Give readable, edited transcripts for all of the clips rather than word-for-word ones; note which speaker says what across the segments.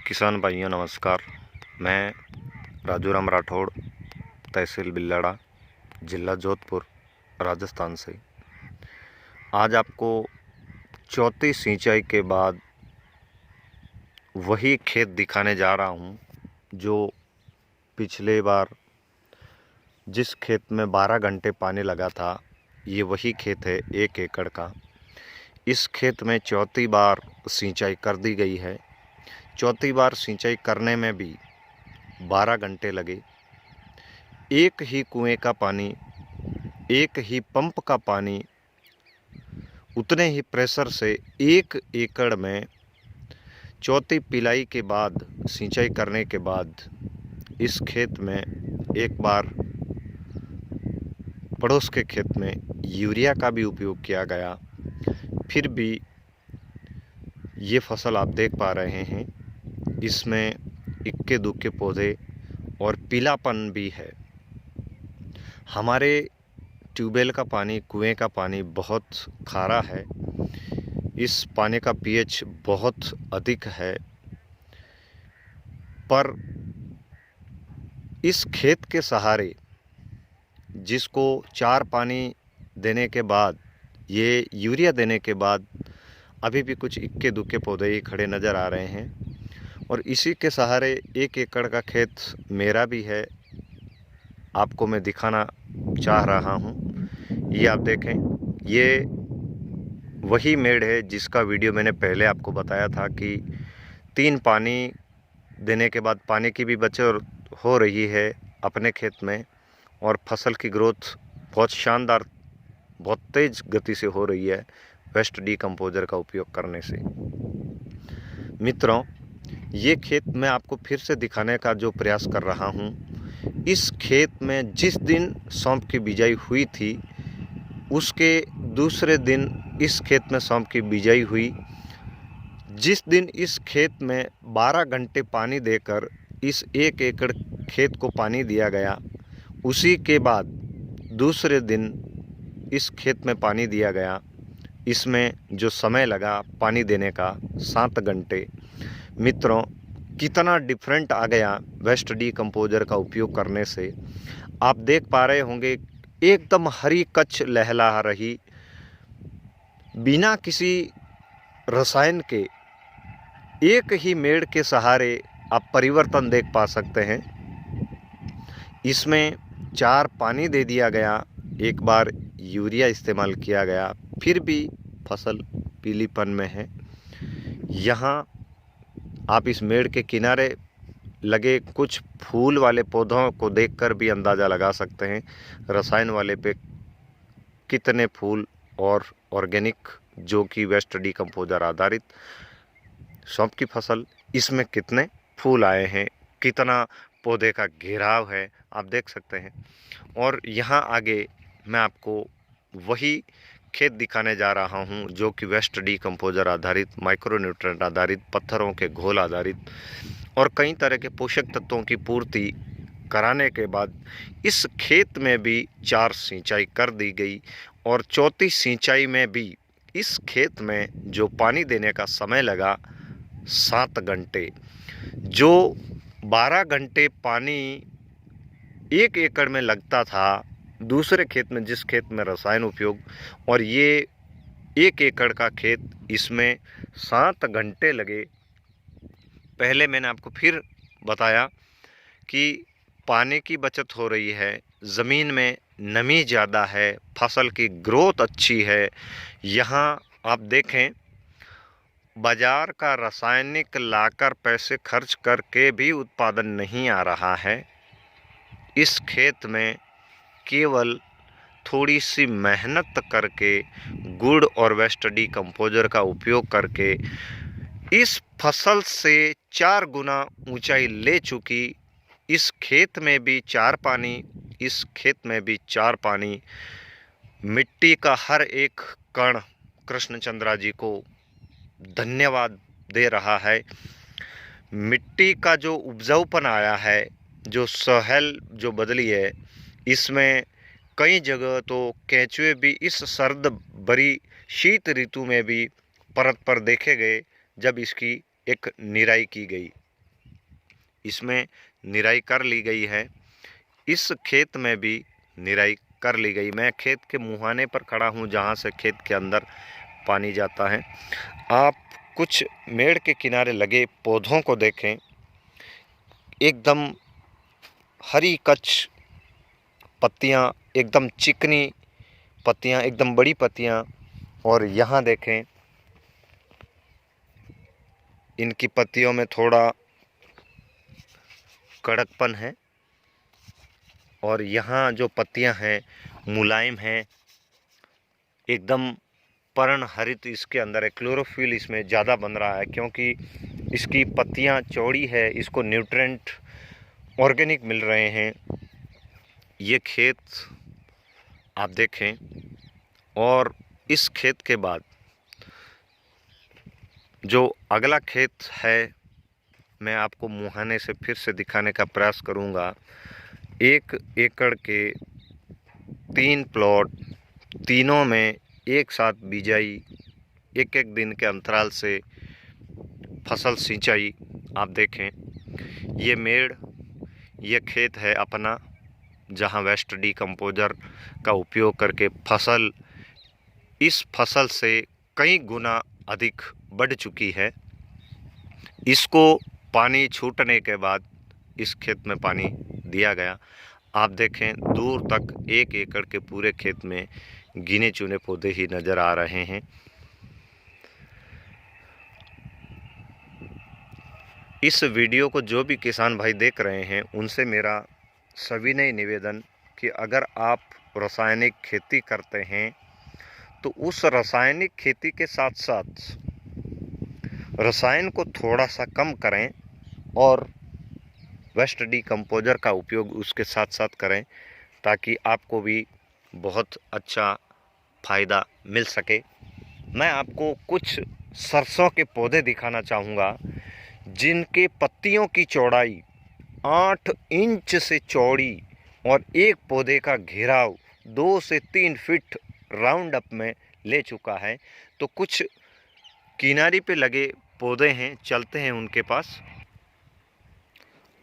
Speaker 1: किसान भाइयों नमस्कार। मैं राजूराम राठौड़, तहसील बिल्लाड़ा, ज़िला जोधपुर, राजस्थान से आज आपको चौथी सिंचाई के बाद वही खेत दिखाने जा रहा हूं जो पिछले बार जिस खेत में 12 घंटे पानी लगा था। ये वही खेत है 1 एकड़ का। इस खेत में चौथी बार सिंचाई कर दी गई है। चौथी बार सिंचाई करने में भी 12 घंटे लगे। एक ही कुएं का पानी, एक ही पंप का पानी, उतने ही प्रेशर से 1 एकड़ में चौथी पिलाई के बाद, सिंचाई करने के बाद इस खेत में एक बार पड़ोस के खेत में यूरिया का भी उपयोग किया गया। फिर भी ये फसल आप देख पा रहे हैं, इसमें इक्के दुक्के पौधे और पीलापन भी है। हमारे ट्यूबवेल का पानी, कुएं का पानी बहुत खारा है। इस पानी का पीएच बहुत अधिक है। पर इस खेत के सहारे, जिसको 4 पानी देने के बाद, ये यूरिया देने के बाद अभी भी कुछ इक्के दुक्के पौधे ही खड़े नज़र आ रहे हैं। और इसी के सहारे 1 एकड़ का खेत मेरा भी है, आपको मैं दिखाना चाह रहा हूँ। ये आप देखें, ये वही मेड़ है जिसका वीडियो मैंने पहले आपको बताया था कि 3 पानी देने के बाद पानी की भी बचत हो रही है अपने खेत में, और फसल की ग्रोथ बहुत शानदार, बहुत तेज़ गति से हो रही है वेस्ट डीकम्पोजर का उपयोग करने से। मित्रों, ये खेत मैं आपको फिर से दिखाने का जो प्रयास कर रहा हूँ, इस खेत में जिस दिन सौंफ की बिजाई हुई थी, उसके दूसरे दिन इस खेत में सौंफ की बिजाई हुई। जिस दिन इस खेत में 12 घंटे पानी देकर इस 1 एकड़ खेत को पानी दिया गया, उसी के बाद दूसरे दिन इस खेत में पानी दिया गया। इसमें जो समय लगा पानी देने का 7 घंटे। मित्रों, कितना डिफरेंट आ गया वेस्ट डीकम्पोजर का उपयोग करने से। आप देख पा रहे होंगे, एकदम हरी कच्छ लहला रही, बिना किसी रसायन के, एक ही मेड़ के सहारे आप परिवर्तन देख पा सकते हैं। इसमें 4 पानी दे दिया गया, एक बार यूरिया इस्तेमाल किया गया, फिर भी फसल पीलीपन में है। यहाँ आप इस मेड़ के किनारे लगे कुछ फूल वाले पौधों को देखकर भी अंदाज़ा लगा सकते हैं रसायन वाले पे कितने फूल, और ऑर्गेनिक जो कि वेस्ट डीकम्पोजर आधारित सौंफ की फसल, इसमें कितने फूल आए हैं, कितना पौधे का घेराव है, आप देख सकते हैं। और यहाँ आगे मैं आपको वही खेत दिखाने जा रहा हूँ जो कि वेस्ट डीकम्पोजर आधारित, माइक्रोन्यूट्रेंट आधारित, पत्थरों के घोल आधारित और कई तरह के पोषक तत्वों की पूर्ति कराने के बाद इस खेत में भी 4 सिंचाई कर दी गई। और चौथी सिंचाई में भी इस खेत में जो पानी देने का समय लगा 7 घंटे, जो 12 घंटे पानी 1 एकड़ में लगता था दूसरे खेत में, जिस खेत में रसायन उपयोग, और ये 1 एकड़ का खेत, इसमें 7 घंटे लगे। पहले मैंने आपको फिर बताया कि पानी की बचत हो रही है, ज़मीन में नमी ज़्यादा है, फसल की ग्रोथ अच्छी है। यहाँ आप देखें, बाज़ार का रासायनिक लाकर पैसे खर्च करके भी उत्पादन नहीं आ रहा है। इस खेत में केवल थोड़ी सी मेहनत करके, गुड़ और वेस्ट डीकम्पोजर का उपयोग करके इस फसल से 4 गुना ऊंचाई ले चुकी। इस खेत में भी 4 पानी, इस खेत में भी 4 पानी। मिट्टी का हर एक कण कृष्णचंद्रा जी को धन्यवाद दे रहा है। मिट्टी का जो उपजाऊपन आया है, जो सहल जो बदली है, इसमें कई जगह तो केंचुए भी इस सर्द भरी शीत ऋतु में भी परत पर देखे गए जब इसकी एक निराई की गई। इसमें निराई कर ली गई है। इस खेत में भी निराई कर ली गई। मैं खेत के मुहाने पर खड़ा हूँ जहाँ से खेत के अंदर पानी जाता है। आप कुछ मेड़ के किनारे लगे पौधों को देखें, एकदम हरी कच्छ पत्तियाँ, एकदम चिकनी पत्तियाँ, एकदम बड़ी पत्तियाँ। और यहाँ देखें, इनकी पत्तियों में थोड़ा कड़कपन है और यहाँ जो पत्तियाँ हैं मुलायम हैं, एकदम पर्णहरित इसके अंदर है। क्लोरोफिल इसमें ज़्यादा बन रहा है क्योंकि इसकी पत्तियाँ चौड़ी है, इसको न्यूट्रेंट ऑर्गेनिक मिल रहे हैं। ये खेत आप देखें, और इस खेत के बाद जो अगला खेत है मैं आपको मुहाने से फिर से दिखाने का प्रयास करूंगा। 1 एकड़ के 3 प्लॉट, तीनों में एक साथ बिजाई, एक एक दिन के अंतराल से फसल सिंचाई। आप देखें, ये मेड़, ये खेत है अपना, जहां वेस्ट डीकम्पोजर का उपयोग करके फसल इस फसल से कई गुना अधिक बढ़ चुकी है। इसको पानी छूटने के बाद इस खेत में पानी दिया गया। आप देखें, दूर तक 1 एकड़ के पूरे खेत में गिने चुने पौधे ही नज़र आ रहे हैं। इस वीडियो को जो भी किसान भाई देख रहे हैं उनसे मेरा सविनय निवेदन कि अगर आप रासायनिक खेती करते हैं तो उस रासायनिक खेती के साथ साथ रसायन को थोड़ा सा कम करें और वेस्ट डीकम्पोजर का उपयोग उसके साथ साथ करें, ताकि आपको भी बहुत अच्छा फ़ायदा मिल सके। मैं आपको कुछ सरसों के पौधे दिखाना चाहूँगा जिनके पत्तियों की चौड़ाई 8 इंच से चौड़ी और एक पौधे का घेराव 2 से 3 फीट राउंड अप में ले चुका है। तो कुछ किनारे पे लगे पौधे हैं, चलते हैं उनके पास।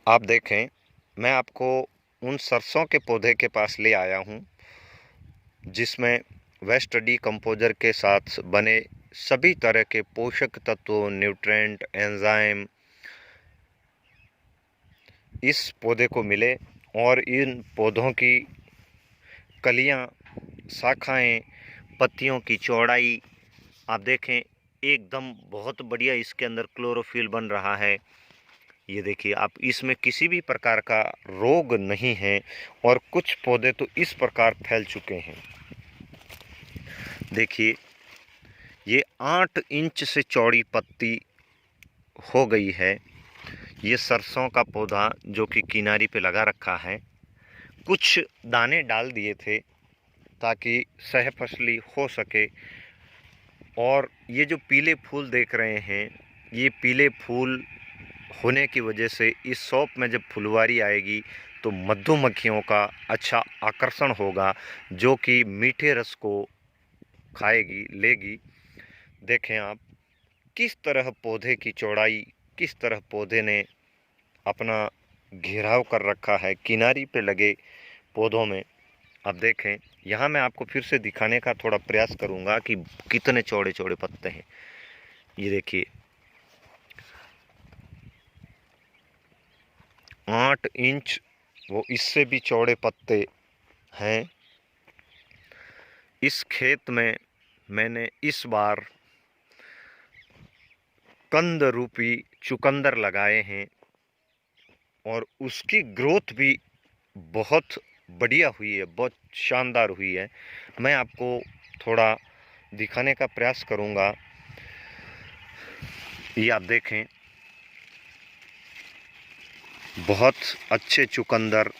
Speaker 1: आप देखें, मैं आपको उन सरसों के पौधे के पास ले आया हूं जिसमें वेस्ट डीकम्पोजर के साथ बने सभी तरह के पोषक तत्वों, न्यूट्रेंट, एंजाइम इस पौधे को मिले। और इन पौधों की कलियां, शाखाएं, पत्तियों की चौड़ाई आप देखें, एकदम बहुत बढ़िया इसके अंदर क्लोरोफिल बन रहा है। ये देखिए आप, इसमें किसी भी प्रकार का रोग नहीं है। और कुछ पौधे तो इस प्रकार फैल चुके हैं, देखिए ये 8 इंच से चौड़ी पत्ती हो गई है। ये सरसों का पौधा जो कि किनारी पे लगा रखा है, कुछ दाने डाल दिए थे ताकि सह फसली हो सके। और ये जो पीले फूल देख रहे हैं, ये पीले फूल होने की वजह से इस शॉप में जब फुलवारी आएगी तो मधुमक्खियों का अच्छा आकर्षण होगा, जो कि मीठे रस को खाएगी, लेगी। देखें आप, किस तरह पौधे की चौड़ाई, किस तरह पौधे ने अपना घेराव कर रखा है किनारी पे लगे पौधों में। अब देखें, यहाँ मैं आपको फिर से दिखाने का थोड़ा प्रयास करूँगा कि कितने चौड़े चौड़े पत्ते हैं। ये देखिए 8 इंच, वो इससे भी चौड़े पत्ते हैं। इस खेत में मैंने इस बार कंद रूपी चुकंदर लगाए हैं और उसकी ग्रोथ भी बहुत बढ़िया हुई है, बहुत शानदार हुई है। मैं आपको थोड़ा दिखाने का प्रयास करूंगा। ये आप देखें, बहुत अच्छे चुकंदर,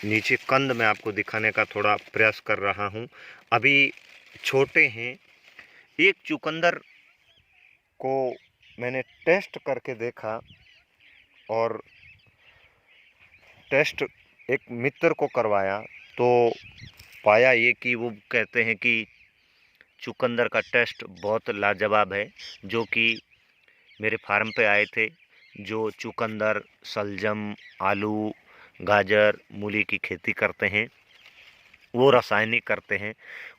Speaker 1: नीचे कंद मैं आपको दिखाने का थोड़ा प्रयास कर रहा हूं। अभी छोटे हैं। एक चुकंदर को मैंने टेस्ट करके देखा और टेस्ट एक मित्र को करवाया तो पाया ये कि वो कहते हैं कि चुकंदर का टेस्ट बहुत लाजवाब है। जो कि मेरे फार्म पे आए थे, जो चुकंदर, शलजम, आलू, गाजर, मूली की खेती करते हैं, वो रासायनिक करते हैं,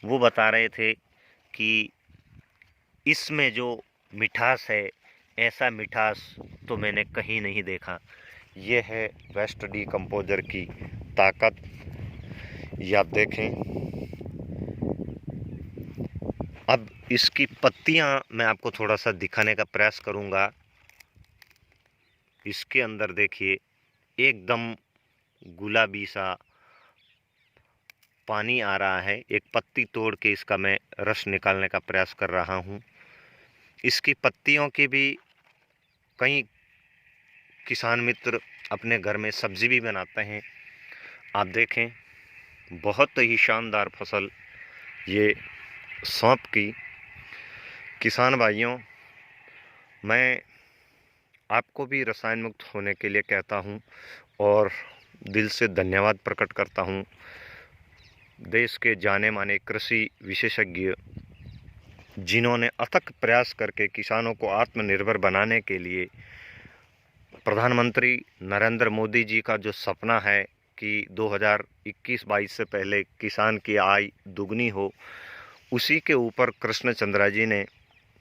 Speaker 1: वो बता रहे थे कि इसमें जो मिठास है, ऐसा मिठास तो मैंने कहीं नहीं देखा। ये है वेस्ट डीकम्पोजर की ताकत। ये आप देखें। अब इसकी पत्तियां मैं आपको थोड़ा सा दिखाने का प्रयास करूंगा। इसके अंदर देखिए एकदम गुलाबी सा पानी आ रहा है। एक पत्ती तोड़ के इसका मैं रस निकालने का प्रयास कर रहा हूँ। इसकी पत्तियों की भी कई किसान मित्र अपने घर में सब्जी भी बनाते हैं। आप देखें, बहुत ही शानदार फसल ये सौंफ की। किसान भाइयों, मैं आपको भी रसायन मुक्त होने के लिए कहता हूं और दिल से धन्यवाद प्रकट करता हूं देश के जाने माने कृषि विशेषज्ञ, जिन्होंने अथक प्रयास करके किसानों को आत्मनिर्भर बनाने के लिए प्रधानमंत्री नरेंद्र मोदी जी का जो सपना है कि 2021-22 से पहले किसान की आय दुगनी हो, उसी के ऊपर कृष्ण चंद्रा जी ने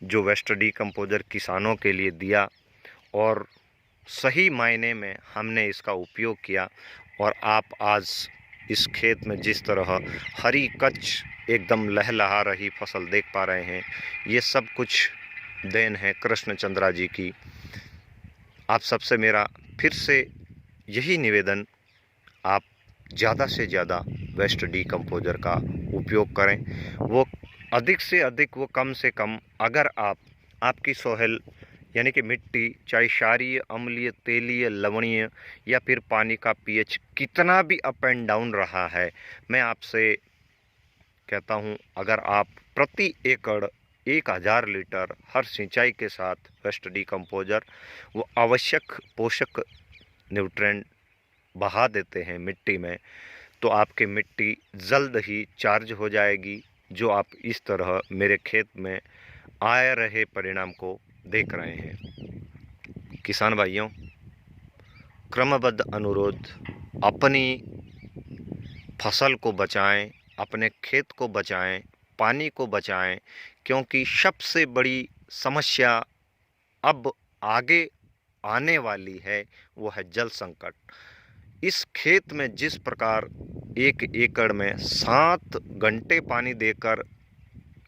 Speaker 1: जो वेस्ट डीकम्पोजर किसानों के लिए दिया और सही मायने में हमने इसका उपयोग किया। और आप आज इस खेत में जिस तरह हरी कच्छ एकदम लहलहा रही फसल देख पा रहे हैं, ये सब कुछ देन है कृष्ण चंद्रा जी की। आप सबसे मेरा फिर से यही निवेदन, आप ज़्यादा से ज़्यादा वेस्ट डीकम्पोजर का उपयोग करें। वो अधिक से अधिक, वो कम से कम, अगर आपकी सोहेल यानी कि मिट्टी चाहे क्षारीय, अम्लीय, तेलीय, लवणीय या फिर पानी का पीएच कितना भी अप एंड डाउन रहा है, मैं आपसे कहता हूं, अगर आप प्रति एकड़ 1000 लीटर हर सिंचाई के साथ वेस्ट डीकम्पोजर वो आवश्यक पोषक न्यूट्रेंट बहा देते हैं मिट्टी में, तो आपकी मिट्टी जल्द ही चार्ज हो जाएगी, जो आप इस तरह मेरे खेत में आ रहे परिणाम को देख रहे हैं। किसान भाइयों, क्रमबद्ध अनुरोध, अपनी फसल को बचाएं, अपने खेत को बचाएं, पानी को बचाएं, क्योंकि सबसे बड़ी समस्या अब आगे आने वाली है, वो है जल संकट। इस खेत में जिस प्रकार 1 एकड़ में 7 घंटे पानी देकर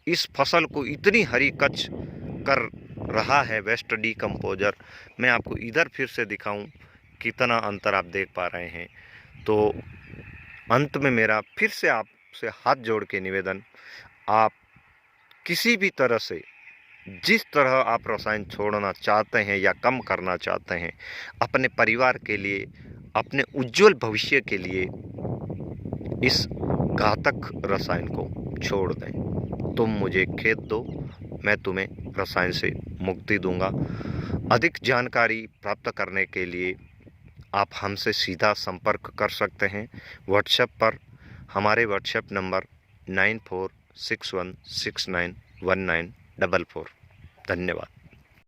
Speaker 1: इस फसल को इतनी हरी कच्छ कर रहा है वेस्ट डीकम्पोजर, मैं आपको इधर फिर से दिखाऊं, कितना अंतर आप देख पा रहे हैं। तो अंत में मेरा फिर से आपसे हाथ जोड़ के निवेदन, आप किसी भी तरह से, जिस तरह आप रसायन छोड़ना चाहते हैं या कम करना चाहते हैं, अपने परिवार के लिए, अपने उज्जवल भविष्य के लिए इस घातक रसायन को छोड़ दें। तुम मुझे खेत दो, मैं तुम्हें रसायन से मुक्ति दूंगा। अधिक जानकारी प्राप्त करने के लिए आप हमसे सीधा संपर्क कर सकते हैं व्हाट्सएप पर। हमारे व्हाट्सएप नंबर 9461691944। धन्यवाद।